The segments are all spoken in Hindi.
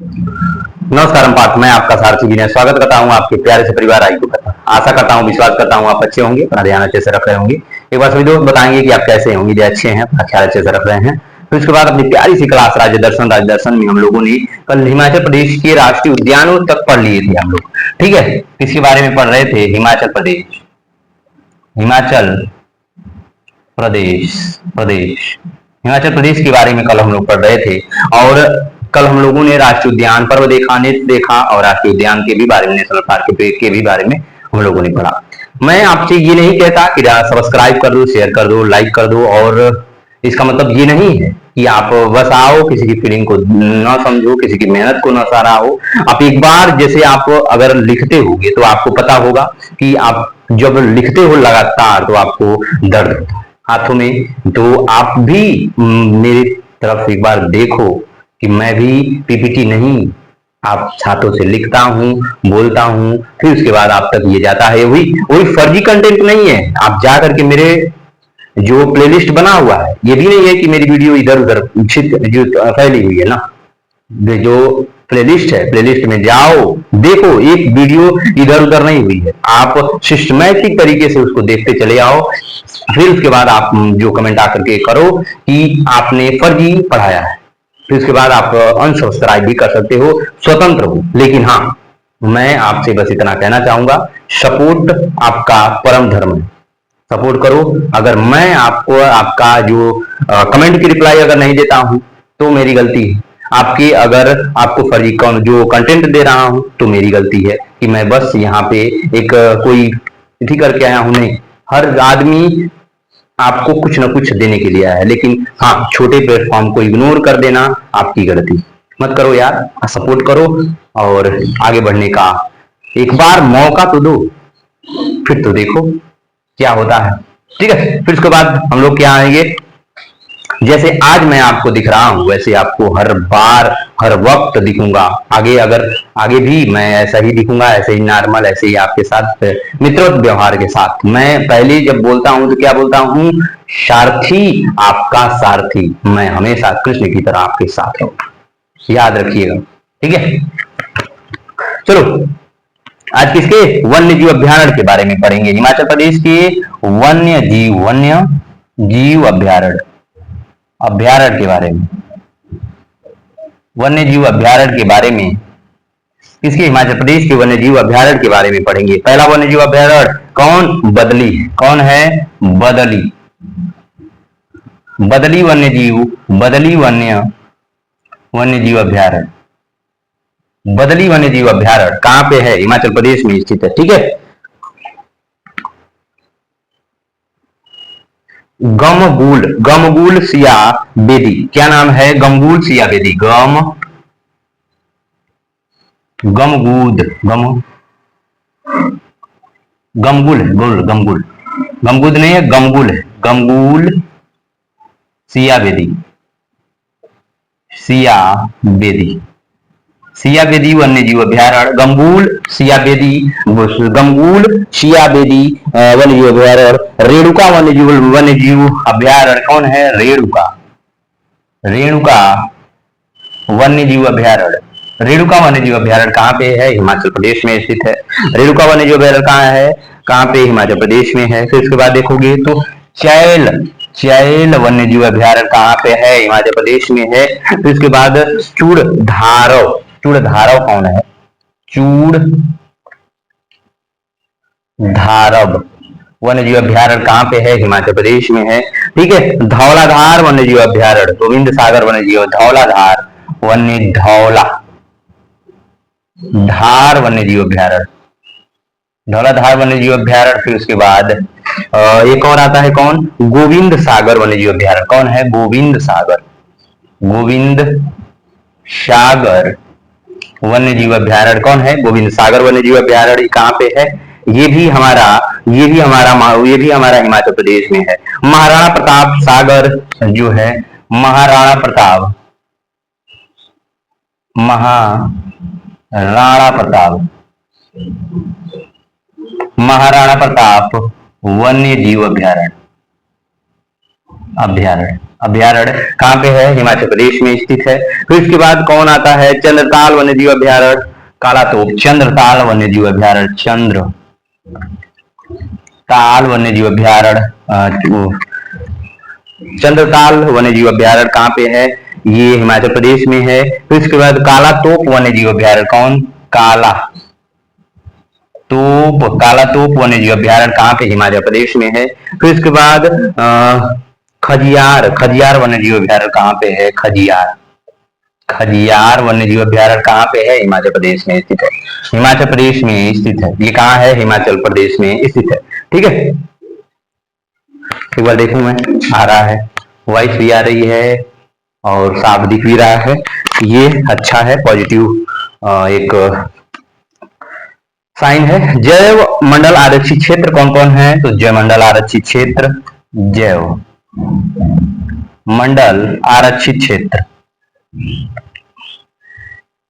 नमस्कार पार्थ, मैं आपका सारथी विनय स्वागत करता हूं आपके प्यारे से परिवार आई कथा। आशा करता हूं, विश्वास करता हूं आप अच्छे होंगे, अपना ध्यान अच्छे से रख रहे होंगे। एक बार सभी दोस्त बताएंगे कि आप कैसे होंगे, जो अच्छे हैं, अपना ख्याल अच्छे से रख रहे हैं। तो इसके बाद अपनी प्यारी सी क्लास राज्य दर्शन में हम लोगों ने कल हिमाचल प्रदेश के राष्ट्रीय उद्यानों तक पढ़ लिए थे हम लोग। ठीक है, किसके बारे में पढ़ रहे थे? हिमाचल प्रदेश, हिमाचल प्रदेश प्रदेश हिमाचल प्रदेश के बारे में कल हम लोग पढ़ रहे थे। और कल हम लोगों ने राष्ट्रीय उद्यान पर्व देखा, नेत्र देखा, और राष्ट्रीय उद्यान के भी बारे में, नेशनल पार्क के भी बारे में हम लोगों ने पढ़ा। मैं आपसे ये नहीं कहता कि सब्सक्राइब कर दो, शेयर कर दो, लाइक कर दो, और इसका मतलब ये नहीं है कि आप बस आओ, किसी की फीलिंग को ना समझो, किसी की मेहनत को ना सराहो हो। आप एक बार जैसे आप अगर लिखते होगे तो आपको पता होगा कि आप जब लिखते हो लगातार तो आपको दर्द होता है हाथों में। तो आप भी मेरी तरफ एक बार देखो कि मैं भी पीपीटी नहीं, आप छातों से लिखता हूँ, बोलता हूँ, फिर उसके बाद आप तक ये जाता है। वही वही फर्जी कंटेंट नहीं है। आप जा करके मेरे जो प्लेलिस्ट बना हुआ है, ये भी नहीं है कि मेरी वीडियो इधर उधर जो फैली हुई है ना। जो प्लेलिस्ट है, प्लेलिस्ट में जाओ, देखो, एक वीडियो इधर उधर नहीं हुई है। आप सिस्टमैटिक तरीके से उसको देखते चले आओ, फिर उसके बाद आप जो कमेंट आकर के करो कि आपने फर्जी पढ़ाया है। फिर उसके बाद आप अनसब्सक्राइब भी कर सकते हो, स्वतंत्र हो। लेकिन हाँ, मैं आपसे बस इतना कहना चाहूंगा, सपोर्ट आपका परम धर्म है, सपोर्ट करो। अगर मैं आपको आपका जो कमेंट की रिप्लाई अगर नहीं देता हूं तो मेरी गलती है। आपकी अगर आपको फर्जी जो कंटेंट दे रहा हूं तो मेरी गलती है कि मैं बस यहाँ पे एक कोई इसी करके आया हूं। नहीं, हर आदमी आपको कुछ ना कुछ देने के लिए आया है, लेकिन हाँ, छोटे प्लेटफॉर्म को इग्नोर कर देना आपकी गलती। मत करो यार, सपोर्ट करो और आगे बढ़ने का एक बार मौका तो दो, फिर तो देखो क्या होता है। ठीक है, फिर उसके बाद हम लोग क्या आएंगे, जैसे आज मैं आपको दिख रहा हूं वैसे आपको हर बार हर वक्त दिखूंगा। आगे अगर आगे भी मैं ऐसा ही दिखूंगा, ऐसे ही नॉर्मल, ऐसे ही आपके साथ मित्रवत व्यवहार के साथ। मैं पहले जब बोलता हूं तो क्या बोलता हूं? सारथी, आपका सारथी। मैं हमेशा कृष्ण की तरह आपके साथ रहूंगा, याद रखिएगा। ठीक है, चलो आज किसके वन्य जीव अभ्यारण्य के बारे में पढ़ेंगे। हिमाचल प्रदेश के वन्य जीव अभ्यारण्य के बारे में, वन्य जीव अभ्यारण्य के बारे में, किसके? हिमाचल प्रदेश के वन्य जीव अभ्यारण्य के बारे में पढ़ेंगे। पहला वन्य जीव अभ्यारण्य कौन? बदली। कौन है? बदली। बदली वन्य जीव, बदली वन्य जीव अभ्यारण्य। बदली वन्य जीव अभ्यारण्य कहां पे है? हिमाचल प्रदेश में स्थित है। ठीक है, गमगुल सिया बेदी। क्या नाम है? गमगुल सिया बेदी। गमगुल गमगुल नहीं है, गमगुल है। गमगुल सिया बेदी, सिया बेदी वन्य जीव अभ्यारण्य। गमगुल सिया बेदी वन्य जीव अभ्यारण्य। रेणुका वन्य जीव अभ्यारण्य कौन है? रेणुका वन्य जीव अभ्यारण्य। रेणुका वन्य जीव अभ्यारण्य कहाँ पे है? हिमाचल प्रदेश में स्थित है। रेणुका वन्य जीव अभ्यारण्य कहाँ है? कहाँ पे? हिमाचल प्रदेश में है। फिर उसके बाद देखोगे तो चैल वन्य जीव अभ्यारण्य कहाँ पे है? हिमाचल प्रदेश में है। फिर उसके बाद चूड़धारव कौन है? चूड़धारव वन्य जीव अभ्यारण्य कहाँ पे है? हिमाचल प्रदेश में है। ठीक है, धौलाधार वन्य जीव अभ्यारण्य, गोविंद सागर वन्य जीव, धौलाधार धार वन्य जीव अभ्यारण्य, धौलाधार वन्य जीव अभ्यारण्य। फिर उसके बाद एक और आता है, कौन? गोविंद सागर वन्य जीव अभ्यारण्य। कौन है? गोविंद सागर वन्य जीव अभ्यारण्य। कौन है? गोविंद सागर वन्य जीव अभ्यारण्य। कहाँ पे है? ये भी हमारा हिमाचल प्रदेश में है। महाराणा प्रताप सागर जो है, महाराणा प्रताप वन्य जीव अभ्यारण्य। अभ्यारण्य कहाँ पे है? हिमाचल प्रदेश में स्थित है। फिर इसके बाद कौन आता है? चंद्रताल वन्यजीव अभ्यारण्य, कालातोप चंद्रताल वन्यजीव अभ्यारण्य, चंद्रताल वन्यजीव अभ्यारण्य, चंद्रताल वन्यजीव अभ्यारण्य कहाँ पे है? ये हिमाचल प्रदेश में है। फिर इसके बाद कालातोप वन्यजीव अभ्यारण्य, कौन? कालातोप वन्यजीव अभ्यारण्य कहाँ पे? हिमाचल प्रदेश में है। फिर इसके बाद खजियार वन्यजीव अभ्यारण्य कहाँ पे है? खजियार वन्यजीव अभ्यारण्य कहाँ पे है? हिमाचल प्रदेश में स्थित है। हिमाचल प्रदेश में स्थित है। ये कहाँ है? हिमाचल प्रदेश में स्थित है। ठीक है, एक बार देखूं मैं, आ रहा है, वॉइस भी आ रही है और साफ दिख भी रहा है। ये अच्छा है, पॉजिटिव एक साइन है। जैव मंडल आरक्षित क्षेत्र कौन कौन है? तो जैव मंडल आरक्षित क्षेत्र, जैव मंडल आरक्षित क्षेत्र,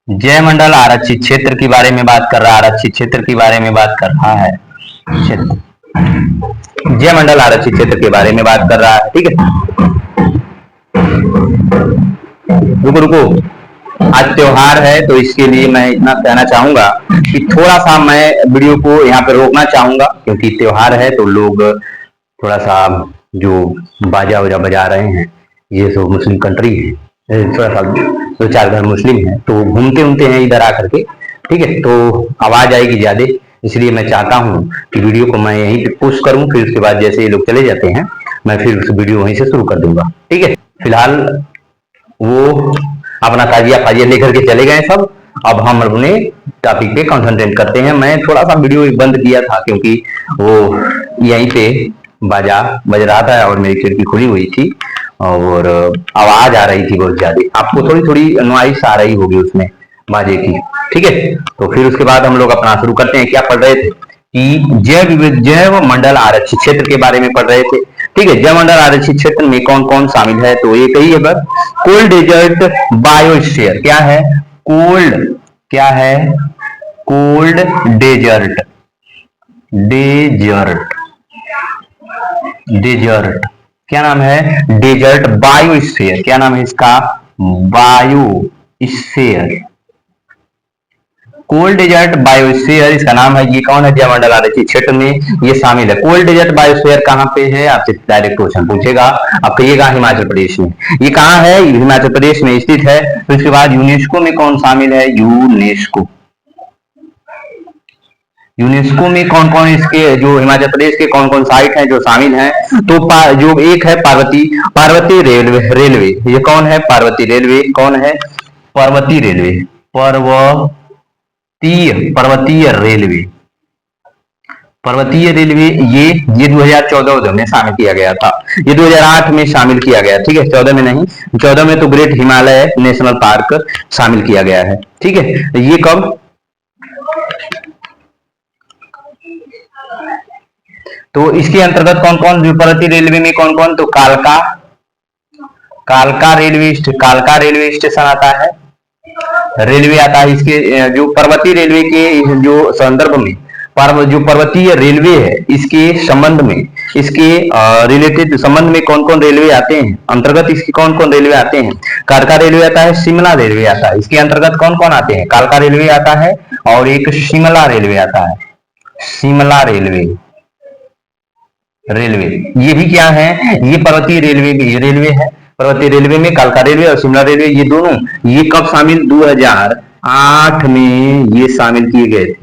जैव मंडल आरक्षित क्षेत्र के बारे में बात कर रहा है, आरक्षित क्षेत्र के बारे में बात कर रहा है, क्षेत्र, जैव मंडल आरक्षित क्षेत्र के बारे में बात कर रहा है। ठीक है, रुको, आज त्योहार है तो इसके लिए मैं इतना कहना चाहूंगा कि थोड़ा सा मैं वीडियो को यहाँ पे रोकना चाहूंगा, क्योंकि त्योहार है तो लोग थोड़ा सा जो बाजा वजा बजा रहे हैं, ये तो मुस्लिम कंट्री है, थोड़ा सा 2-4 घर मुस्लिम है तो घूमते घूमते हैं इधर आकर के। ठीक है, तो आवाज आएगी ज्यादा, इसलिए मैं चाहता हूँ कि वीडियो को मैं यहीं पे पुश करूँ, फिर उसके बाद जैसे ये लोग चले जाते हैं मैं फिर उस वीडियो वहीं से शुरू कर दूंगा। ठीक है, फिलहाल वो अपना ताजिया लेकर के चले गए सब। अब हम अपने टॉपिक पे कंसंट्रेट करते हैं। मैं थोड़ा सा वीडियो बंद किया था क्योंकि वो यहीं पे बाजा बज रहा था और मेरी खिड़की खुली हुई थी और आवाज आ रही थी बहुत ज्यादा, आपको थोड़ी थोड़ी नॉइस आ रही होगी उसमें बाजे की। ठीक है, तो फिर उसके बाद हम लोग अपना शुरू करते हैं। क्या पढ़ रहे थे कि जैव मंडल आरक्षित क्षेत्र के बारे में पढ़ रहे थे। ठीक है, जैव मंडल आरक्षित क्षेत्र में कौन कौन शामिल है? तो एक ही है बस, कोल्ड डेजर्ट बायोस्फीयर। क्या है? कोल्ड, क्या है? कोल्ड डेजर्ट, डेजर्ट क्या नाम है? Desert biosphere. क्या नाम है इसका? बायोस्फीयर, कोल्ड डेजर्ट बायोस्फीयर इसका नाम है। ये कौन है? जैव मंडल आरक्षित क्षेत्र में ये शामिल है। कोल्ड डेजर्ट बायोस्फीयर कहाँ पे है? आपसे डायरेक्ट क्वेश्चन पूछेगा, आप कहिएगा हिमाचल प्रदेश में। ये कहाँ है? हिमाचल प्रदेश में स्थित है। तो इसके बाद यूनेस्को में कौन शामिल है? यूनेस्को, यूनेस्को में कौन कौन इसके जो हिमाचल प्रदेश के कौन कौन साइट हैं जो शामिल हैं? तो जो एक है पार्वती रेलवे, ये कौन है? पार्वती रेलवे, कौन है? पर्वतीय रेलवे, पर्वतीय रेलवे ये 2014 में शामिल किया गया था। ये 2008 में शामिल किया गया। ठीक है, 14 में नहीं, 14 में तो ग्रेट हिमालय नेशनल पार्क शामिल किया गया है। ठीक है, ये कब? तो इसके अंतर्गत कौन कौन जो पर्वतीय रेलवे में कौन कौन? तो कालका रेलवे स्टेशन आता है, रेलवे आता है। इसके जो पर्वतीय रेलवे के जो संदर्भ में जो पर्वतीय रेलवे है इसके संबंध में, इसके रिलेटेड संबंध में कौन कौन रेलवे आते हैं? अंतर्गत इसके कौन कौन रेलवे आते हैं? कालका रेलवे आता है, शिमला रेलवे आता है। इसके अंतर्गत कौन कौन आते हैं? कालका रेलवे आता है और एक शिमला रेलवे आता है। शिमला रेलवे ये भी क्या है? ये पर्वतीय रेलवे है। पर्वतीय रेलवे में कालका रेलवे और शिमला रेलवे ये दोनों ये कब शामिल? 2008 में ये शामिल किए गए थे,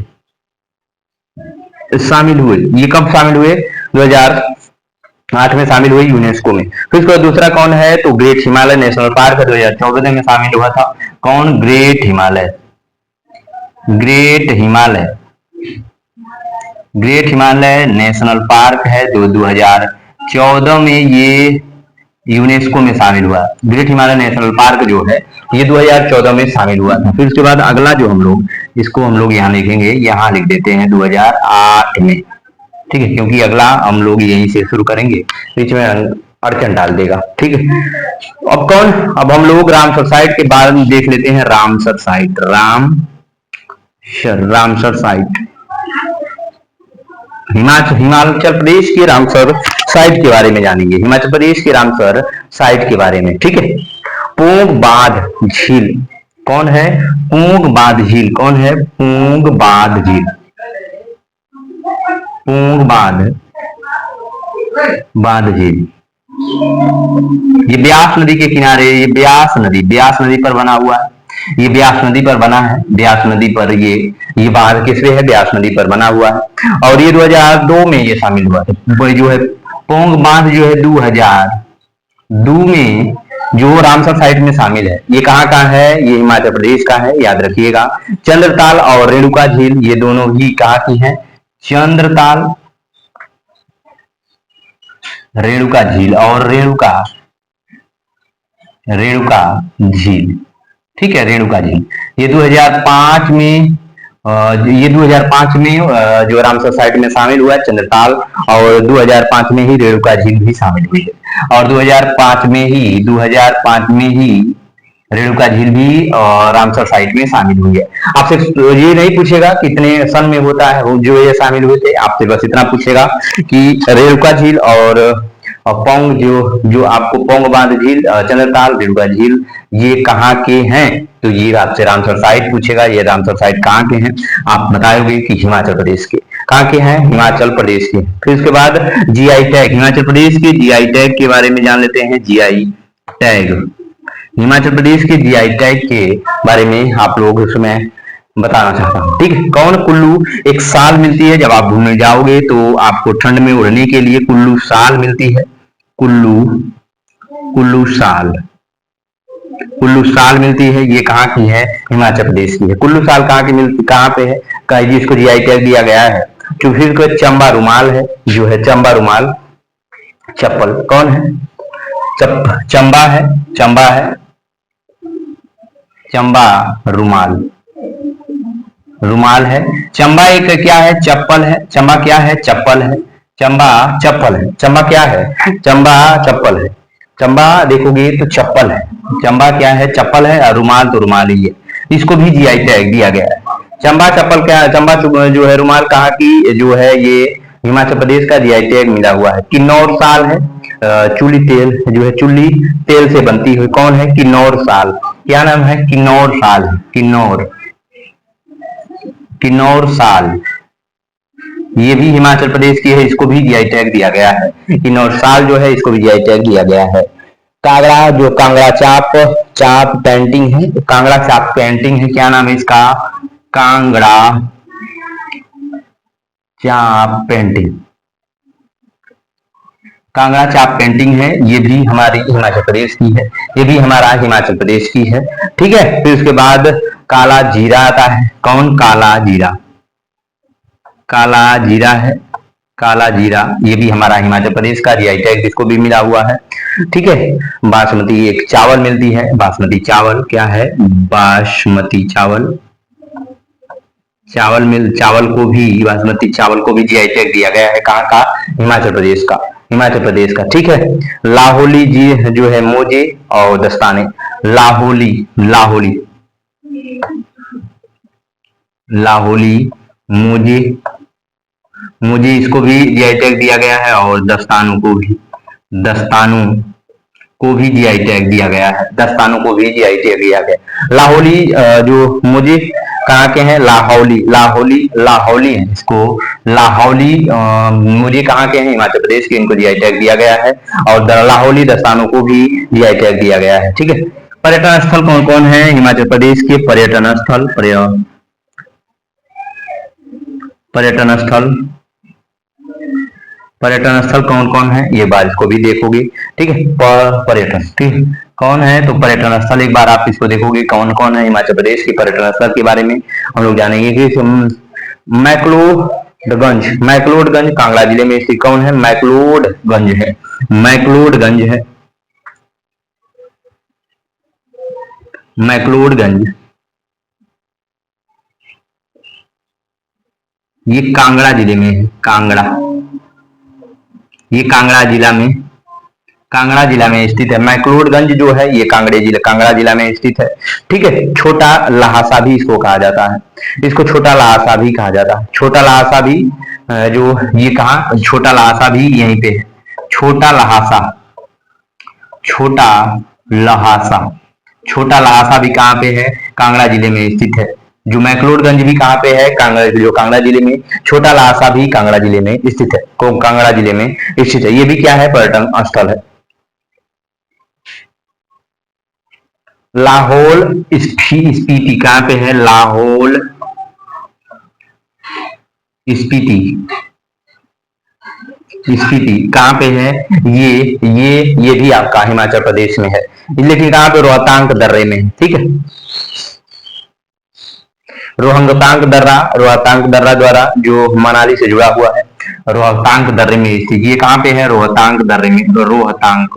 शामिल हुए। ये कब शामिल हुए? 2008 में शामिल हुए यूनेस्को में। फिर उसके बाद दूसरा कौन है? तो ग्रेट हिमालय नेशनल पार्क 2014 में शामिल हुआ था। कौन? ग्रेट हिमालय नेशनल पार्क है जो 2014 में ये यूनेस्को में शामिल हुआ। ग्रेट हिमालय नेशनल पार्क जो है ये 2014 में शामिल हुआ था। फिर उसके बाद अगला जो हम लोग इसको हम लोग यहाँ लिखेंगे, यहाँ लिख देते हैं 2008 में। ठीक है, क्योंकि अगला हम लोग यहीं से शुरू करेंगे, बीच में अड़चन डाल देगा। ठीक है, अब कौन? अब हम लोग रामसर साइट के बारे में देख लेते हैं। रामसर साइट, हिमाचल प्रदेश के रामसर साइट के बारे में जानेंगे, हिमाचल प्रदेश के रामसर साइट के बारे में। ठीक है, पोंग बांध झील कौन है? पोंग बांध झील कौन है? पोंग बांध झील, पोंग बांध झील ये ब्यास नदी के किनारे, ये ब्यास नदी पर बना हुआ है, ये ब्यास नदी पर बना है, ब्यास नदी पर ये बांध किससे है? ब्यास नदी पर बना हुआ है। और ये 2002 में ये शामिल हुआ है, जो है पोंग बांध जो है 2002 में जो रामसर साइट में शामिल है। ये कहाँ का है? ये हिमाचल प्रदेश का है, याद रखिएगा। चंद्रताल और रेणुका झील ये दोनों ही कहाँ की हैं? चंद्रताल, रेणुका झील और रेणुका झील। ठीक है, रेणुका झील ये 2005 में जो रामसर साइट में शामिल हुआ है चंद्रताल, और 2005 में ही रेणुका झील भी शामिल हुई है। और 2005 में ही रेणुका झील भी रामसर साइट में शामिल हुई है। आपसे ये नहीं पूछेगा कितने सन में होता है जो ये शामिल हुए थे, आपसे बस इतना पूछेगा कि रेणुका झील और पोंग जो आपको पोंग बांध झील, चंद्रताल, रेणुका झील ये कहाँ के हैं? तो ये आपसे रामसर साइट पूछेगा, ये रामसर साइट कहाँ के हैं? आप बताओगे कि हिमाचल प्रदेश के। कहाँ के हैं? हिमाचल प्रदेश के। फिर उसके बाद जीआई टैग, हिमाचल प्रदेश के जीआई टैग के बारे में जान लेते हैं। जीआई टैग, हिमाचल प्रदेश के जीआई टैग के बारे में आप लोग उसमें बताना चाहता हूँ। ठीक है, कौन कुल्लू एक साल मिलती है जब आप घूमने जाओगे तो आपको ठंड में उड़ने के लिए कुल्लू शाल मिलती है। कुल्लू शाल मिलती है, ये कहाँ की है? हिमाचल प्रदेश की है। कुल्लू शाल कहाँ की मिलती, कहाँ पे है? जिसको जीआई टैग दिया गया है। तो फिर कोई चंबा रुमाल है, जो है चंबा रुमाल चप्पल कौन है? चंबा रुमाल है। चंबा एक क्या है? चप्पल है। चंबा क्या है? चप्पल है। चंबा चप्पल है। चंबा क्या है? चंबा चप्पल है। चंबा देखोगे तो चप्पल है। चंबा क्या है? चप्पल है। और रुमाल तो रुमाल ही है, इसको भी जीआई टैग दिया गया है। चंबा चप्पल क्या है? चंबा जो है रुमाल कहाँ की जो है? ये हिमाचल प्रदेश का जीआई टैग मिला हुआ है। किन्नौर साल है, चुल्ली तेल जो है चुल्ली तेल से बनती हुई कौन है? किन्नौर साल। क्या नाम है? किन्नौर साल। किन्नौर साल ये भी हिमाचल प्रदेश की है, इसको भी जीआई टैग दिया गया है। किन्नौर साल जो है इसको भी जीआई टैग दिया गया है। कांगड़ा जो कांगड़ा चाप पेंटिंग है, कांगड़ा चाप पेंटिंग है, क्या नाम है इसका? कांगड़ा चाप पेंटिंग। कांगड़ा चाप पेंटिंग है, ये भी हमारी हिमाचल प्रदेश की है, ये भी हमारा हिमाचल प्रदेश की है। ठीक है, फिर उसके बाद काला जीरा आता है। कौन? काला जीरा है। काला जीरा ये भी हमारा हिमाचल प्रदेश का जीआई टैग जिसको भी मिला हुआ है। ठीक है, बासमती एक चावल मिलती है, बासमती चावल क्या है? बासमती बासमती चावल को भी जीआई टैग दिया गया है। कहाँ का? हिमाचल प्रदेश का। ठीक है, लाहौली जी जो है मोजे और दस्ताने, लाहौली मुझे इसको भी जीआई टैग दिया गया है, और दस्तानों को भी जीआई टैग दिया गया है। लाहौली जो मुझे कहाँ के हैं? लाहौली है, इसको लाहौली मुझे कहाँ के हैं? हिमाचल प्रदेश के, इनको जीआई टैग दिया गया है। और लाहौली दस्तानों को भी जीआई टैग दिया गया है। ठीक है, पर्यटन स्थल कौन कौन है हिमाचल प्रदेश के? पर्यटन स्थल कौन कौन है? ये बार इसको भी देखोगे। ठीक है, पर्यटन ठीक कौन है? तो पर्यटन स्थल एक बार आप इसको देखोगे कौन कौन है हिमाचल प्रदेश के पर्यटन स्थल के बारे में हम लोग जानेंगे कि मैक्लोडगंज कांगड़ा जिले में स्थित कौन है? मैक्लोडगंज ये कांगड़ा जिले में है। ये कांगड़ा जिला में स्थित है। मैक्लोडगंज जो है ये कांगड़ा जिला में स्थित है। ठीक है, छोटा लहासा भी इसको कहा जाता है, इसको छोटा लहासा भी कहा जाता है। छोटा लहासा भी जो ये कहा छोटा लहासा भी यहीं पे है, छोटा लहासा, छोटा लहासा, छोटा लहासा भी कहाँ पे है, कांगड़ा जिले में स्थित है। जो मैक्लोडगंज भी कहाँ पे है, कांगड़ा जिले में। छोटा लहासा भी कांगड़ा जिले में स्थित है, कांगड़ा जिले में स्थित है। ये भी क्या है, पर्यटन स्थल है। लाहौल स्पीति कहाँ पे है, लाहौल स्पीति, स्पीति कहाँ पे है, ये भी आपका हिमाचल प्रदेश में है, लेकिन कहाँ पे, रोहतांग दर्रे में, ठीक है। रोहतांग दर्रा द्वारा जो मनाली से जुड़ा हुआ है, रोहतांग दर्रे में स्थित। ये कहाँ पे है, रोहतांग दर्रे में, रोहतांग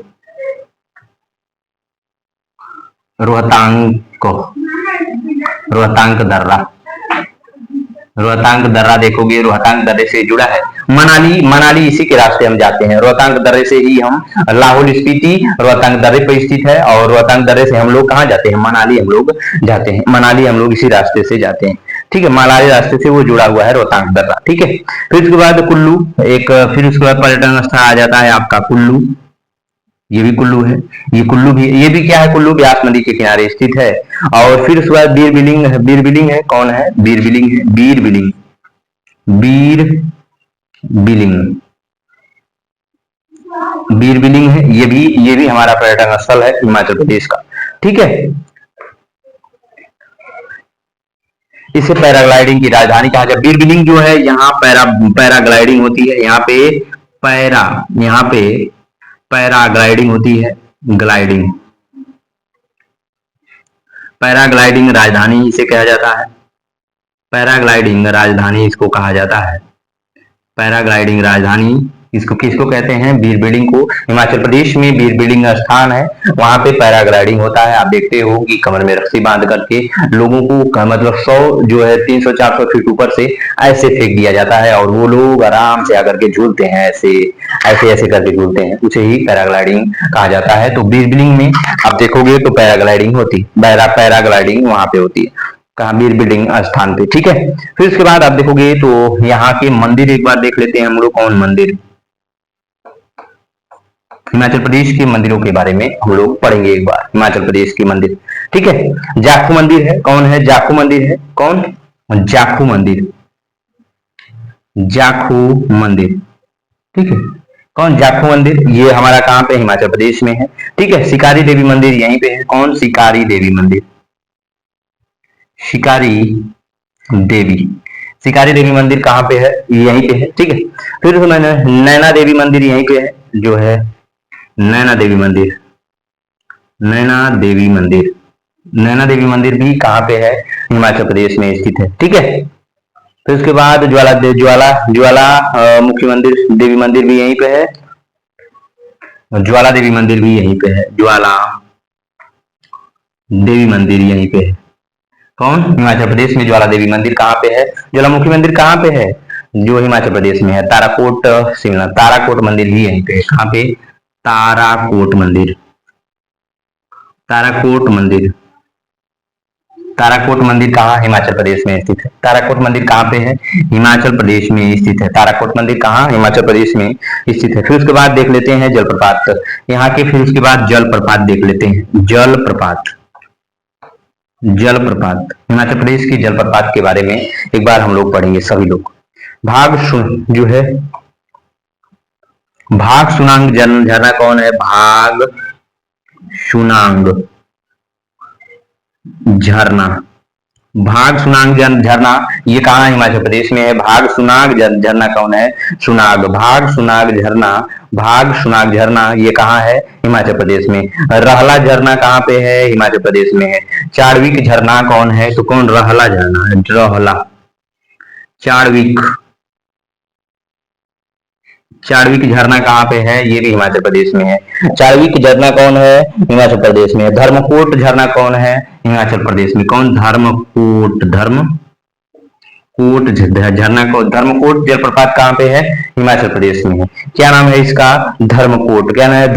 दर्रा, रोहतांग दर्रा देखोगे, रोहतांग दर्रे से जुड़ा है। मनाली इसी के रास्ते हम जाते हैं, रोहतांग दर्रे से ही हम, लाहौल स्पीति रोहतांग दर्रे पर स्थित है, और रोहतांग दर्रे से हम लोग कहाँ जाते हैं, मनाली हम लोग जाते हैं। मनाली हम लोग इसी रास्ते से जाते हैं, ठीक है। मनाली रास्ते से वो जुड़ा हुआ है रोहतांग दर्रा, ठीक है। फिर उसके बाद कुल्लू, फिर उसके बाद पर्यटन स्थल आ जाता है आपका कुल्लू। ये भी कुल्लू है, ये कुल्लू भी, ये भी क्या है, कुल्लू ब्यास नदी के किनारे स्थित है। और फिर उसके बाद बीरबिलिंग है, कौन है, बीरबिलिंग है, बीरबिलिंग, बीरबिलिंग है। ये भी हमारा पर्यटन स्थल है हिमाचल प्रदेश का, ठीक है। इसे पैराग्लाइडिंग की राजधानी कहा जाए। बीरबिलिंग जो है, यहाँ पैराग्लाइडिंग होती है, यहाँ पे पैराग्लाइडिंग होती है, पैराग्लाइडिंग राजधानी इसे कहा जाता है, पैराग्लाइडिंग राजधानी इसको कहा जाता है। पैराग्लाइडिंग राजधानी इसको किसको कहते हैं, बीरबिलिंग को। हिमाचल प्रदेश में बीरबिलिंग स्थान है, वहां पे पैराग्लाइडिंग होता है। आप देखते हो कि कमर में रस्सी बांध करके लोगों को मतलब 100 जो है 300-400 फीट ऊपर से ऐसे फेंक दिया जाता है, और वो लोग आराम से आकर के झूलते हैं, ऐसे करके झूलते हैं, उसे ही पैराग्लाइडिंग कहा जाता है। तो बीरबिलिंग में आप देखोगे तो पैराग्लाइडिंग होती है, पैराग्लाइडिंग वहां पे होती है, कहा, बीरबिलिंग स्थान पे, ठीक है। फिर उसके बाद आप देखोगे तो यहाँ के मंदिर एक बार देख लेते हैं हम लोग, कौन मंदिर, हिमाचल प्रदेश के मंदिरों के बारे में हम लोग पढ़ेंगे एक बार, हिमाचल प्रदेश के मंदिर, ठीक है। जाखू मंदिर है, कौन है, जाखू मंदिर है, कौन, जाखू मंदिर, जाखू मंदिर, ठीक है। कौन, जाखू मंदिर, ये हमारा कहाँ पे, हिमाचल प्रदेश में है, ठीक है। शिकारी देवी मंदिर यहीं पे है, कौन, शिकारी देवी मंदिर, शिकारी देवी मंदिर कहाँ पे है, यहीं पे है, ठीक है। फिर नैना देवी मंदिर यहीं पे है, जो है नैना देवी मंदिर, नैना देवी मंदिर भी कहाँ पे है, हिमाचल प्रदेश में स्थित है, ठीक है। फिर उसके बाद ज्वाला मुखी मंदिर, देवी मंदिर भी यहीं पे है, ज्वाला देवी मंदिर भी यहीं पे है, ज्वाला देवी मंदिर यहीं पे है, कौन, हिमाचल प्रदेश में ज्वाला देवी मंदिर कहाँ पे है, ज्वालामुखी मंदिर कहाँ पे है, जो हिमाचल प्रदेश में है, ताराकोट मंदिर भी यहीं पे है, कहाँ पे, ताराकोट मंदिर, ताराकोट मंदिर कहाँ, हिमाचल प्रदेश में स्थित है। ताराकोट मंदिर कहाँ पे है, हिमाचल प्रदेश में स्थित है। ताराकोट मंदिर कहाँ, हिमाचल प्रदेश में स्थित है। फिर उसके बाद देख लेते हैं जलप्रपात यहाँ के, फिर उसके बाद जलप्रपात देख लेते हैं, जलप्रपात हिमाचल प्रदेश की जलप्रपात के बारे में एक बार हम लोग पढ़ेंगे सभी लोग। जो है भाग सुनांग झरना कौन है, भाग सुनांग झरना, ये कहाँ है, हिमाचल प्रदेश में है। भाग सुनाग झरना कौन है, भाग सुनाग झरना ये कहाँ है, हिमाचल प्रदेश में। रहला झरना कहाँ पे है, हिमाचल प्रदेश में है। चार्विक झरना कौन है, तो कौन, रहला झरना है, रहला, चार्विक झरना कहाँ पे है, ये भी हिमाचल प्रदेश में है। चार्विक झरना कौन है, हिमाचल प्रदेश में। धर्मकोट झरना कौन है, हिमाचल प्रदेश में, कौन, धर्मकोट झरना को, धर्मकोट जलप्रपात कहाँ पे है, हिमाचल प्रदेश में है। क्या नाम है इसका, धर्मकोट, क्या नाम है,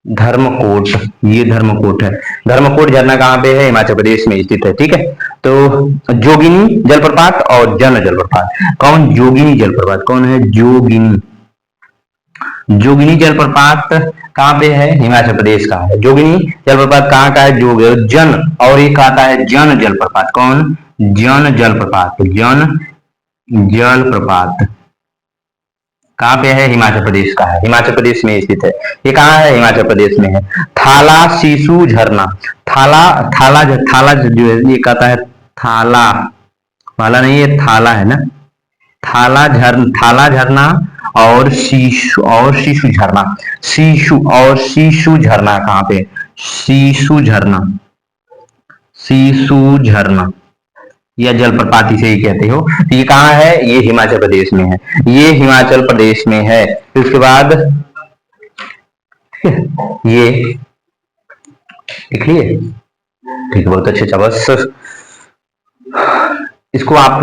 धर्मकोट, ये धर्मकोट है। धर्मकोट झरना कहाँ पे है, हिमाचल प्रदेश में स्थित है, ठीक है। तो जोगिनी जलप्रपात और जन जलप्रपात, कौन जोगिनी जलप्रपात, कौन है जोगिनी, जोगिनी जलप्रपात कहाँ पे है, हिमाचल प्रदेश का है। जोगिनी जलप्रपात कहाँ का है, जोग जन, और एक आता है जन जलप्रपात, कौन, जन जलप्रपात, जन जलप्रपात कहाँ पे है, हिमाचल प्रदेश का है, हिमाचल प्रदेश में स्थित है। ये कहाँ है, हिमाचल प्रदेश में है। थाला शीशु झरना, थाला थाला थाला जो है ये कहता है थाला, वाला नहीं है, थाला है ना, थाला झरना और शीशु झरना, शीशु झरना कहाँ पे, शीशु झरना, शीशु झरना या जलप्रपात इसे ही कहते हो। ये कहाँ है, ये हिमाचल प्रदेश में है, ये हिमाचल प्रदेश में है। उसके बाद ये लिख लिए, ठीक है, बहुत अच्छे। बस इसको आप,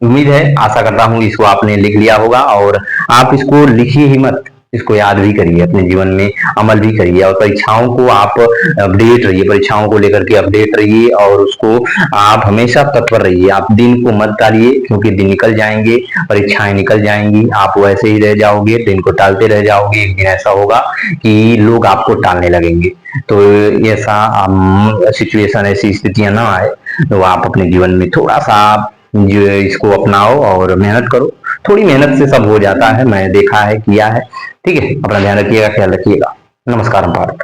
उम्मीद है, आशा करता हूँ इसको आपने लिख लिया होगा, और आप इसको लिखिए ही मत, इसको याद भी करिए, अपने जीवन में अमल भी करिए, और परीक्षाओं को आप अपडेट रहिए, परीक्षाओं को लेकर के अपडेट रहिए, और उसको आप हमेशा तत्पर रहिए। आप दिन को मत टालिए, क्योंकि दिन निकल जाएंगे, परीक्षाएं निकल जाएंगी, आप वैसे ही रह जाओगे, दिन को टालते रह जाओगे। एक दिन ऐसा होगा कि लोग आपको टालने लगेंगे। तो ऐसा सिचुएशन, ऐसी स्थितियां ना आए, तो आप अपने जीवन में थोड़ा सा जो इसको अपनाओ और मेहनत करो। थोड़ी मेहनत से सब हो जाता है, मैं देखा है, किया है। ठीक है, अपना ध्यान रखिएगा, ख्याल रखिएगा। नमस्कार भारत।